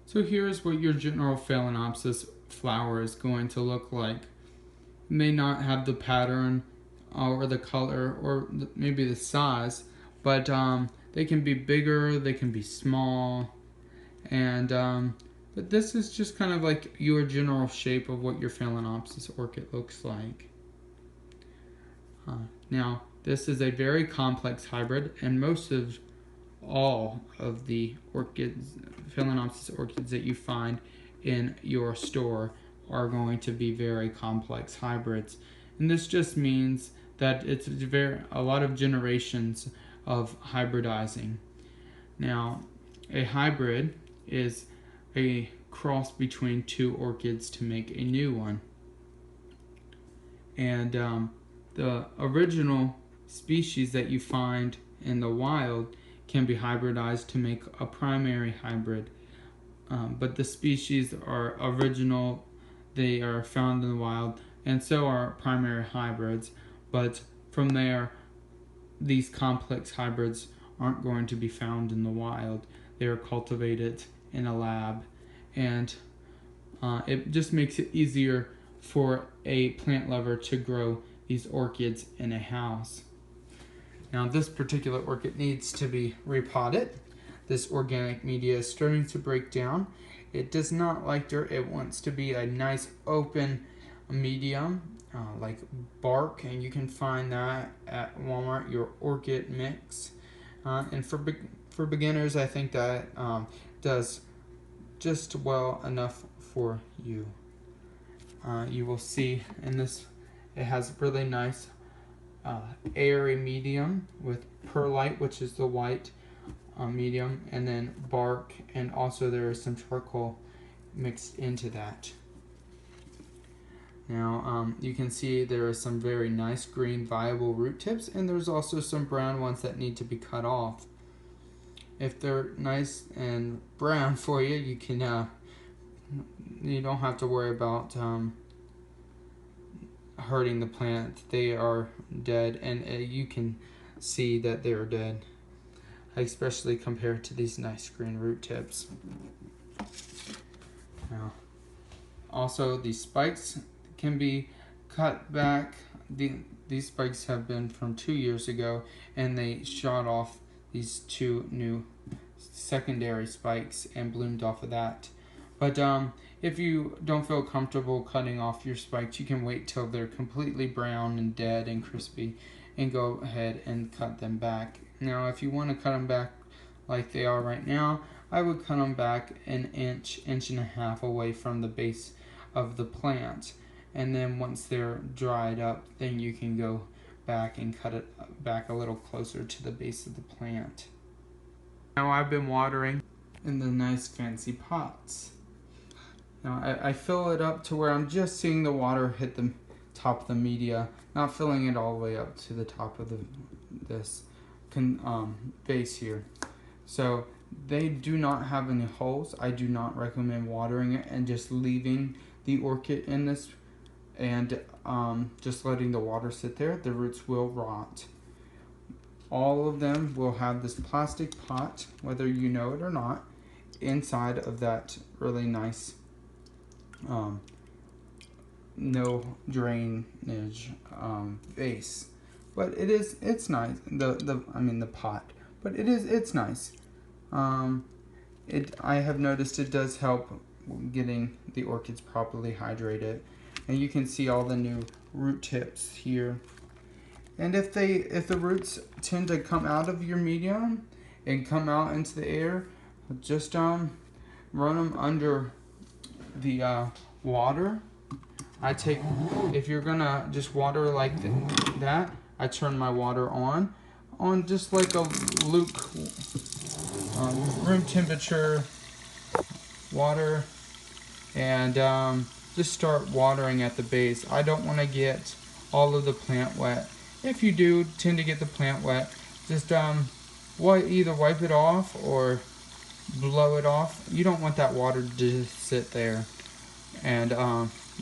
So here's what your general Phalaenopsis flower is going to look like. It may not have the pattern or the color or maybe the size, but they can be bigger, they can be small, and but this is just kind of like your general shape of what your Phalaenopsis orchid looks like. Now, this is a very complex hybrid, and most of all of the orchids, Phalaenopsis orchids that you find in your store are going to be very complex hybrids. And this just means that it's a lot of generations of hybridizing. Now, a hybrid is a cross between two orchids to make a new one. And the original species that you find in the wild can be hybridized to make a primary hybrid. But the species are original, they are found in the wild, and so are primary hybrids. But from there, these complex hybrids aren't going to be found in the wild. They are cultivated in a lab, and it just makes it easier for a plant lover to grow these orchids in a house. Now, this particular orchid needs to be repotted. This organic media is starting to break down. It does not like dirt. It wants to be a nice open medium, like bark, and you can find that at Walmart, your orchid mix. And for beginners, I think that does just well enough for you. You will see in this, it has really nice airy medium with perlite, which is the white medium, and then bark, and also there is some charcoal mixed into that. Now you can see there are some very nice green viable root tips, and there's also some brown ones that need to be cut off. If they're nice and brown for you, you can you don't have to worry about hurting the plant. They are dead, and you can see that they are dead, especially compared to these nice green root tips. Now, also these spikes can be cut back. These spikes have been from 2 years ago, and they shot off these two new secondary spikes and bloomed off of that. But if you don't feel comfortable cutting off your spikes, you can wait till they're completely brown and dead and crispy and go ahead and cut them back. Now, if you want to cut them back like they are right now, I would cut them back an inch, inch and a half away from the base of the plant. And then once they're dried up, then you can go back and cut it back a little closer to the base of the plant. Now, I've been watering in the nice fancy pots. Now I fill it up to where I'm just seeing the water hit the top of the media, not filling it all the way up to the top of this base here. So they do not have any holes. I do not recommend watering it and just leaving the orchid in this and just letting the water sit there. The roots will rot. All of them will have this plastic pot, whether you know it or not, inside of that really nice no drainage vase. But it's nice, the pot, but it's nice. I have noticed it does help getting the orchids properly hydrated, and you can see all the new root tips here. And if the roots tend to come out of your medium and come out into the air, just run them under the water. If you're gonna just water like that, I turn my water on just like a room temperature water, and just start watering at the base. I don't want to get all of the plant wet. If you do tend to get the plant wet, just either wipe it off or blow it off. You don't want that water to just sit there, and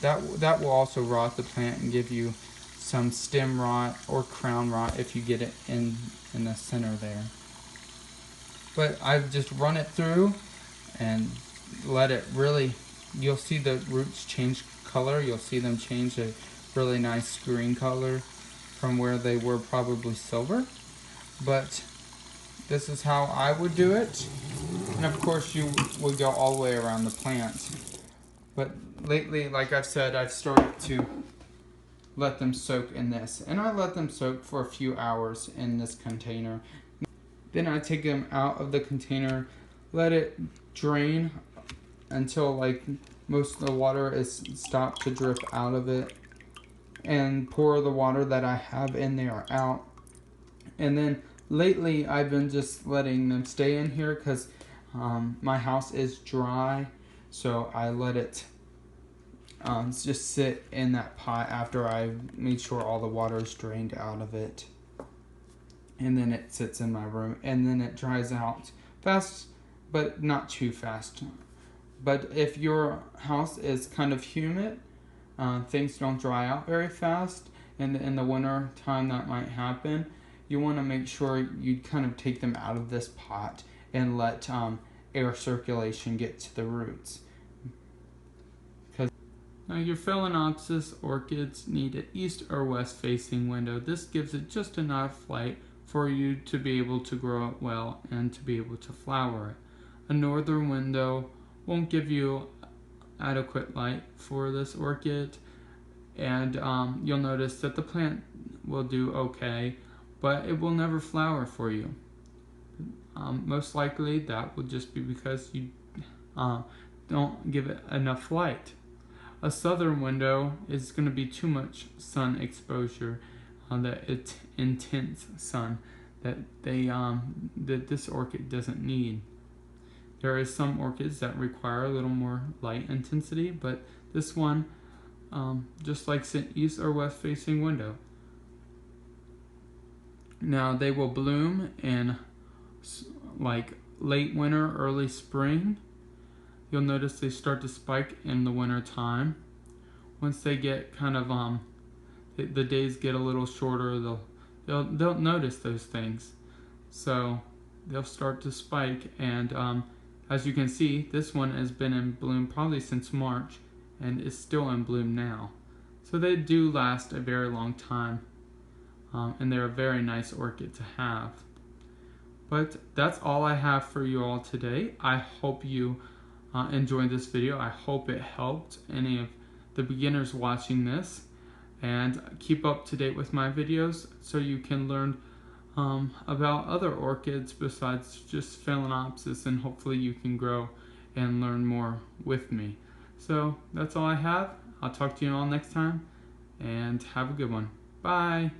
that will also rot the plant and give you some stem rot or crown rot if you get it in the center there. But I've just run it through and let it really, you'll see the roots change color. You'll see them change a really nice green color from where they were probably silver. But this is how I would do it. And of course you would go all the way around the plant. But lately, like I've said, I've started to let them soak in this. And I let them soak for a few hours in this container. Then I take them out of the container, let it drain until like most of the water is stopped to drip out of it, and pour the water that I have in there out. And then lately I've been just letting them stay in here because my house is dry, so I let it just sit in that pot after I made sure all the water is drained out of it. And then it sits in my room, and then it dries out fast, but not too fast. But if your house is kind of humid, things don't dry out very fast, and in the winter time that might happen. You want to make sure you kind of take them out of this pot and let air circulation get to the roots. Now your Phalaenopsis orchids need an east or west facing window. This gives it just enough light for you to be able to grow it well and to be able to flower it. A northern window won't give you adequate light for this orchid, and you'll notice that the plant will do okay, but it will never flower for you. Most likely that will just be because you don't give it enough light. A southern window is going to be too much sun exposure, that it's intense sun that that this orchid doesn't need. There is some orchids that require a little more light intensity, but this one just likes an east or west facing window. Now they will bloom in like late winter, early spring. You'll notice they start to spike in the winter time. Once they get kind of the days get a little shorter, they'll notice those things. So they'll start to spike, and as you can see, this one has been in bloom probably since March and is still in bloom now. So they do last a very long time, and they're a very nice orchid to have. But that's all I have for you all today. I hope you enjoyed this video. I hope it helped any of the beginners watching this, and keep up to date with my videos so you can learn about other orchids besides just Phalaenopsis, and hopefully you can grow and learn more with me. So that's all I have. I'll talk to you all next time, and have a good one. Bye.